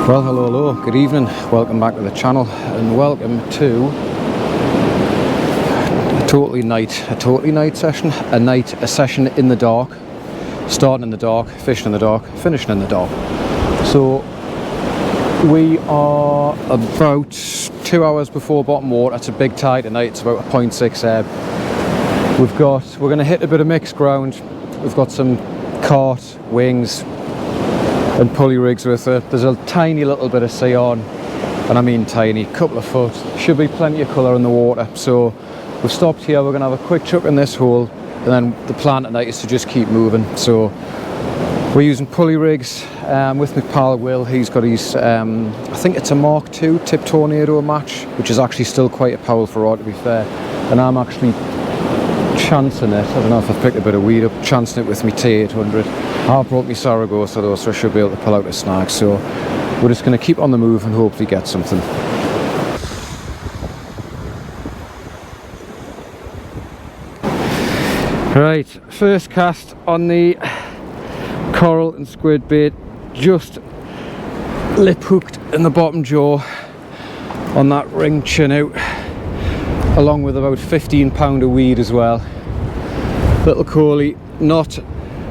Well, hello, good evening, welcome back to the channel and welcome to a totally night session, a session in the dark, starting in the dark, fishing in the dark, finishing in the dark. So we are about 2 hours before bottom water. It's a big tide tonight, it's about a 0.6 ebb. We're going to hit a bit of mixed ground. We've got some cart, wings and pulley rigs with it. There's a tiny little bit of sea on, and I mean tiny, couple of foot. Should be plenty of colour in the water. So we've stopped here, we're going to have a quick chuck in this hole, and then the plan tonight is to just keep moving. So we're using pulley rigs with my pal Will. He's got his, I think it's a Mark II Tip Tornado match, which is actually still quite a powerful rod to be fair. And I'm actually chancing it, I don't know if I've picked a bit of weed up, chancing it with my T800. I've brought my Saragossa though, so I should be able to pull out a snag. So we're just going to keep on the move and hopefully get something. Right, first cast on the coral and squid bait, just lip hooked in the bottom jaw on that ring chin out, along with about 15 pound of weed as well. Little Coley, not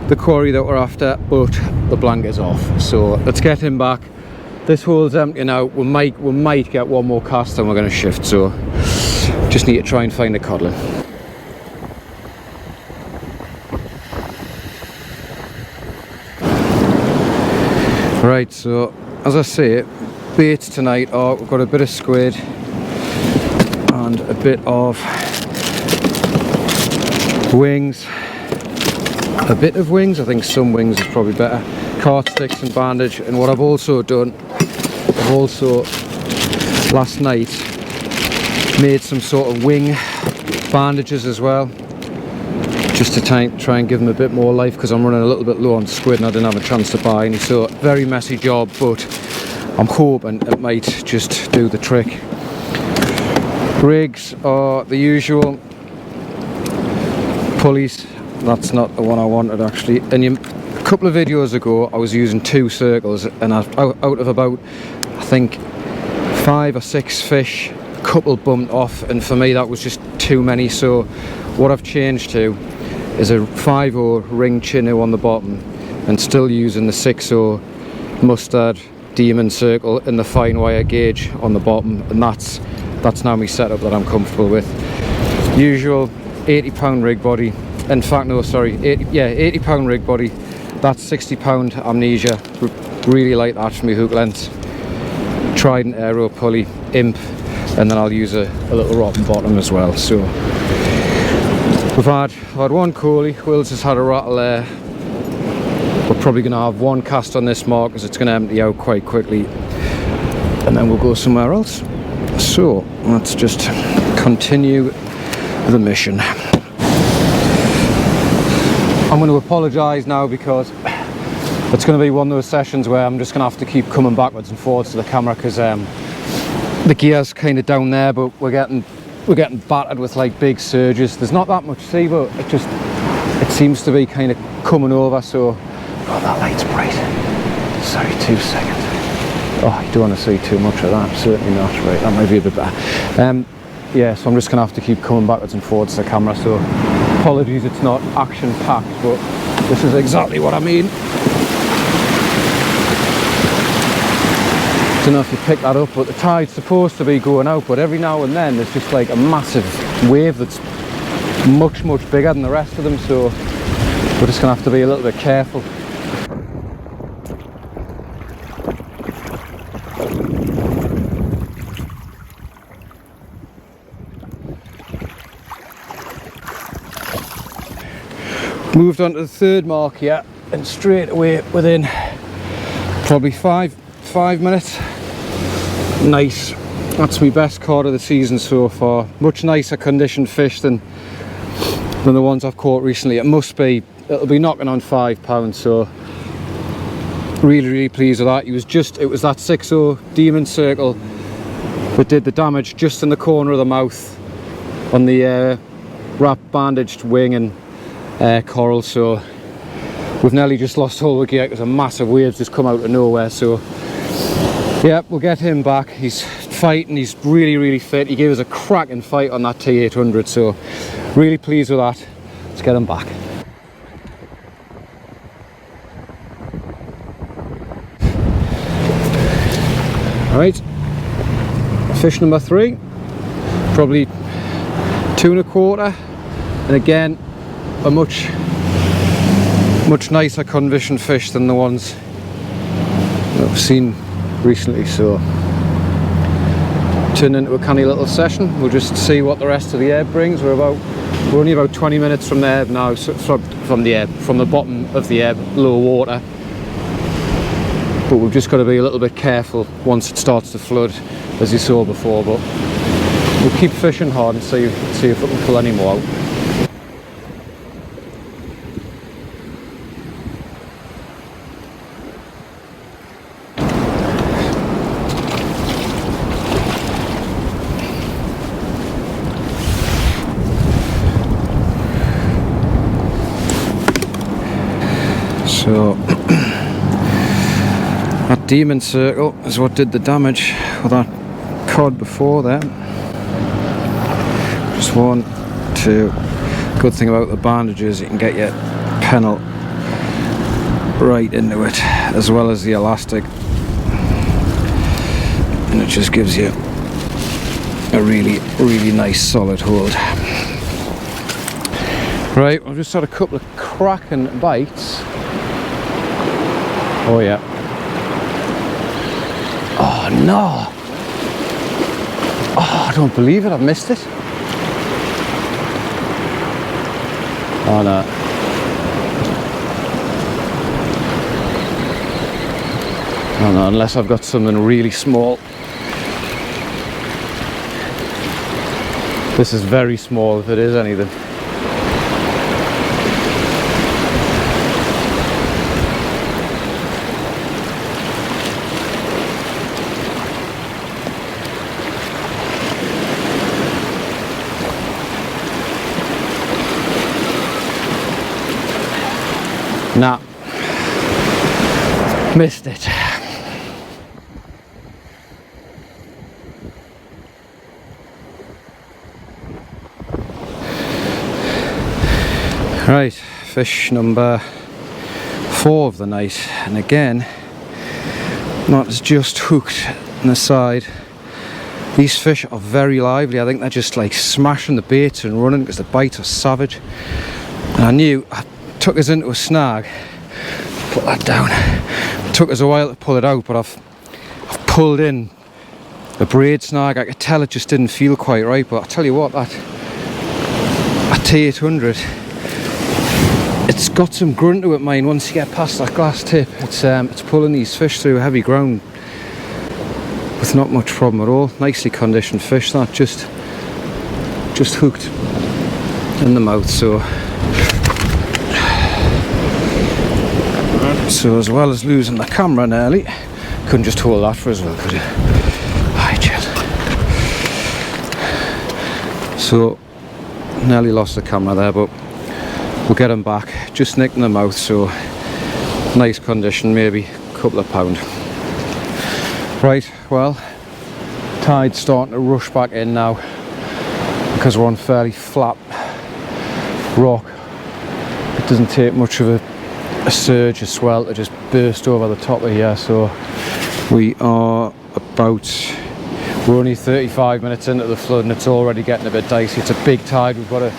the quarry that we're after, but the blanket's off. So let's get him back. This hole's empty now. We might get one more cast and we're going to shift. So just need to try and find a codlin. Right, so as I say, baits tonight are, we've got a bit of squid and a bit of wings. A bit of wings, I think some wings is probably better. Cart sticks and bandage. And what I've also done, last night made some sort of wing bandages as well, just to try and give them a bit more life, because I'm running a little bit low on squid and I didn't have a chance to buy any. So very messy job, but I'm hoping it might just do the trick. Rigs are the usual. Pulleys, that's not the one I wanted actually. And a couple of videos ago I was using 2 circles, and out of about, I think, 5 or 6 fish, a couple bumped off, and for me that was just too many. So what I've changed to is a 5/0 ring chino on the bottom, and still using the 6/0 mustard demon circle and the fine wire gauge on the bottom, and that's now my setup that I'm comfortable with. Usual 80 pound rig body, in fact no sorry, 80 pound rig body. That's 60 pound Amnesia, really like that for my hook length. Trident Aero pulley, imp, and then I'll use a little rotten bottom as well. So I've had one Coley. Will's just had a rattle there. We're probably going to have one cast on this mark because it's going to empty out quite quickly, and then we'll go somewhere else. So let's just continue the mission. I'm going to apologise now because it's going to be one of those sessions where I'm just going to have to keep coming backwards and forwards to the camera, because the gear's kind of down there, but we're getting battered with like big surges. There's not that much sea, but it seems to be kind of coming over. So oh, that light's bright. Sorry, 2 seconds. Oh, you don't want to see too much of that. Certainly not. Right, that might be a bit better. Yeah, so I'm just going to have to keep coming backwards and forwards to the camera. So apologies, it's not action packed, but this is exactly what I mean. I don't know if you picked that up, but the tide's supposed to be going out, but every now and then there's just like a massive wave that's much bigger than the rest of them, so we're just going to have to be a little bit careful. Moved on to the third mark here, and straight away within probably five minutes. Nice. That's my best cod of the season so far. Much nicer conditioned fish than the ones I've caught recently. It'll be knocking on 5 pounds, so really pleased with that. It was that 6/0 demon circle that did the damage just in the corner of the mouth on the wrap bandaged wing and coral. So we've nearly just lost all the gear because a massive wave's just come out of nowhere. So Yep, we'll get him back. He's fighting, he's really fit. He gave us a cracking fight on that T800, so really pleased with that. Let's get him back. Alright, fish number 3, probably 2 1/4, and again a much nicer condition fish than the ones that I've seen recently, so turned into a canny little session. We'll just see what the rest of the ebb brings. We're only about 20 minutes from the ebb now, so from the bottom of the ebb, low water. But we've just got to be a little bit careful once it starts to flood, as you saw before. But we'll keep fishing hard and see if we can pull any more out. So that demon circle is what did the damage with that cod before there. Just 1, 2. Good thing about the bandages, you can get your pennel right into it, as well as the elastic, and it just gives you a really nice solid hold. Right, I've just had a couple of cracking bites. Oh yeah. Oh no! Oh, I don't believe it, I've missed it. Oh no. Oh no, unless I've got something really small. This is very small if it is anything. Nah, missed it. Right, fish number 4 of the night, and again, that's just hooked on the side. These fish are very lively. I think they're just like smashing the baits and running because the bites are savage. And I knew I took us into a snag. Put that down. It took us a while to pull it out, but I've pulled in a braid snag. I could tell it just didn't feel quite right, but I tell you what, that T800, it's got some grunt to it, mine. Once you get past that glass tip, it's pulling these fish through heavy ground with not much problem at all. Nicely conditioned fish, that just hooked in the mouth. So as well as losing the camera nearly, couldn't just hold that for as well, could you? Hi, Chad. So nearly lost the camera there, but we'll get them back. Just nicked in the mouth, so nice condition, maybe a couple of pound. Right, well, tide's starting to rush back in now because we're on fairly flat rock. It doesn't take much of a surge, a swell to just burst over the top of here. So we're only 35 minutes into the flood and it's already getting a bit dicey. It's a big tide. We've got a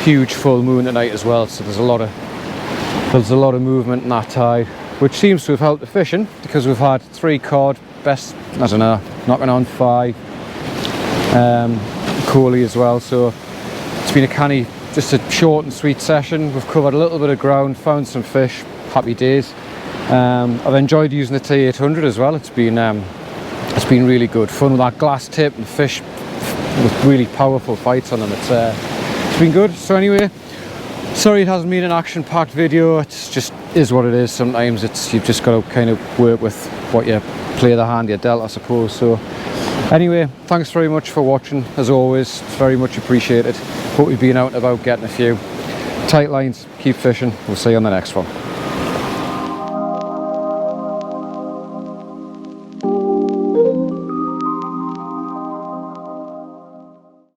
huge full moon tonight as well, so there's a lot of movement in that tide, which seems to have helped the fishing because we've had 3 cod, best, I don't know, knocking on 5 coley as well. So it's been a canny, just a short and sweet session. We've covered a little bit of ground, found some fish, happy days. I've enjoyed using the T800 as well. It's been really good fun with that glass tip and fish with really powerful fights on them. It's been good. So anyway, sorry it hasn't been an action-packed video. It's just is what it is. Sometimes you've just got to kind of work with what you play the hand you're dealt, I suppose. So anyway, thanks very much for watching. As always, it's very much appreciated. Hope you've been out and about getting a few tight lines. Keep fishing. We'll see you on the next one.